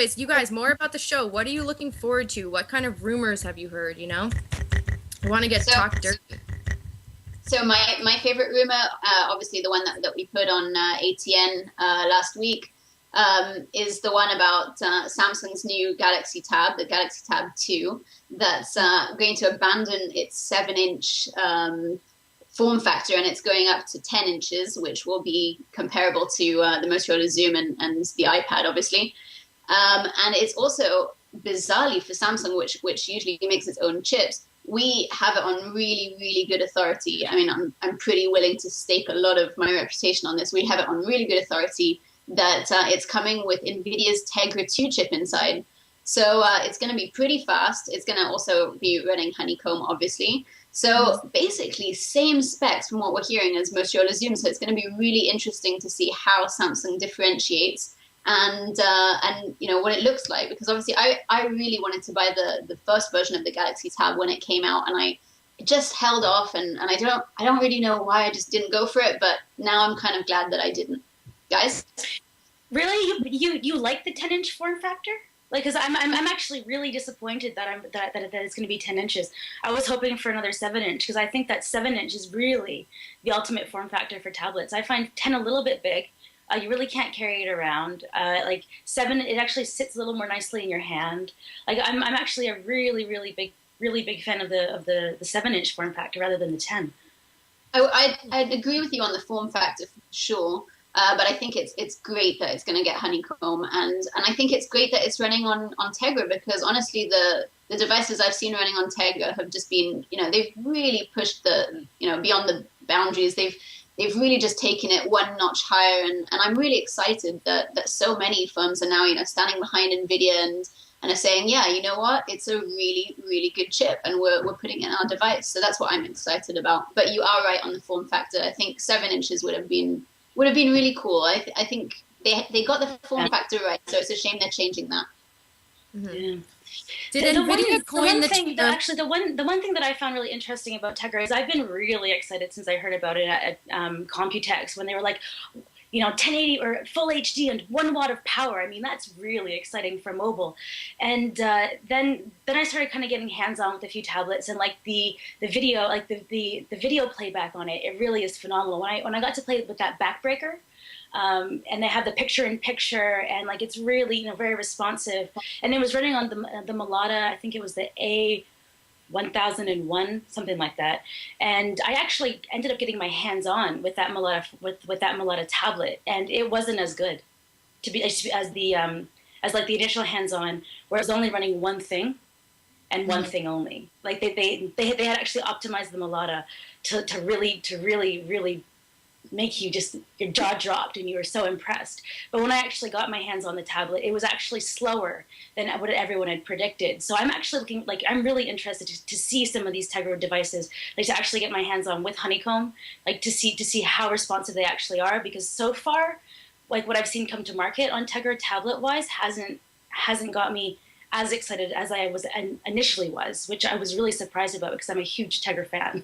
anyways, you guys, more about the show. What are you looking forward to? What kind of rumors have you heard, you know? I want to get talked dirty. So my favorite rumor, obviously the one that we put on ATN last week, is the one about Samsung's new Galaxy Tab, the Galaxy Tab 2, that's going to abandon its 7-inch form factor, and it's going up to 10 inches, which will be comparable to the Motorola Zoom and the iPad, obviously. And it's also, bizarrely for Samsung, which usually makes its own chips, we have it on really, really good authority. I mean, I'm pretty willing to stake a lot of my reputation on this. We have it on really good authority that it's coming with NVIDIA's Tegra 2 chip inside. So it's going to be pretty fast. It's going to also be running Honeycomb, obviously. So basically, same specs from what we're hearing as Motorola Zoom. So it's going to be really interesting to see how Samsung differentiates and you know what it looks like, because obviously I really wanted to buy the first version of the Galaxy Tab when it came out, and I just held off, and I don't really know why I just didn't go for it, but now I'm kind of glad that I didn't. Guys, really, you like the 10-inch form factor? Like, because I'm actually really disappointed that it's going to be 10 inches. I was hoping for another 7-inch, because I think that 7-inch is really the ultimate form factor for tablets. I find 10 a little bit big. You really can't carry it around. Like 7, it actually sits a little more nicely in your hand. Like I'm actually a really big fan of the 7-inch form factor rather than the 10. I'd agree with you on the form factor for sure. But I think it's great that it's going to get Honeycomb, and I think it's great that it's running on Tegra, because honestly the devices I've seen running on Tegra have just been, you know, they've really pushed beyond the boundaries. They've really just taken it one notch higher, and I'm really excited that so many firms are now, you know, standing behind NVIDIA and are saying, yeah, you know what, it's a really, really good chip, and we're putting it in our device. So that's what I'm excited about. But you are right on the form factor. I think 7 inches would have been really cool. I think they got the form factor right, so it's a shame they're changing that. Mm-hmm. Yeah. Did NVIDIA coin the one thing that I found really interesting about Tegra is I've been really excited since I heard about it at Computex, when they were like, you know, 1080 or full HD and 1 watt of power. I mean, that's really exciting for mobile. And then I started kind of getting hands-on with a few tablets, and like the video, like the video playback on it, it really is phenomenal. When I got to play with that backbreaker, and they have the picture-in-picture, and like it's really, you know, very responsive. And it was running on the Mulata, I think it was the A1001, something like that. And I actually ended up getting my hands on with that Mulata tablet, and it wasn't as good as the initial hands-on, where it was only running one thing and one thing only. Like they had actually optimized the Mulata to really make you just, your jaw dropped and you were so impressed. But when I actually got my hands on the tablet, it was actually slower than what everyone had predicted. So I'm actually I'm really interested to see some of these Tegra devices, like to actually get my hands on with Honeycomb, like to see how responsive they actually are, because so far, like what I've seen come to market on Tegra tablet wise hasn't got me as excited as I was initially was, which I was really surprised about because I'm a huge Tegra fan.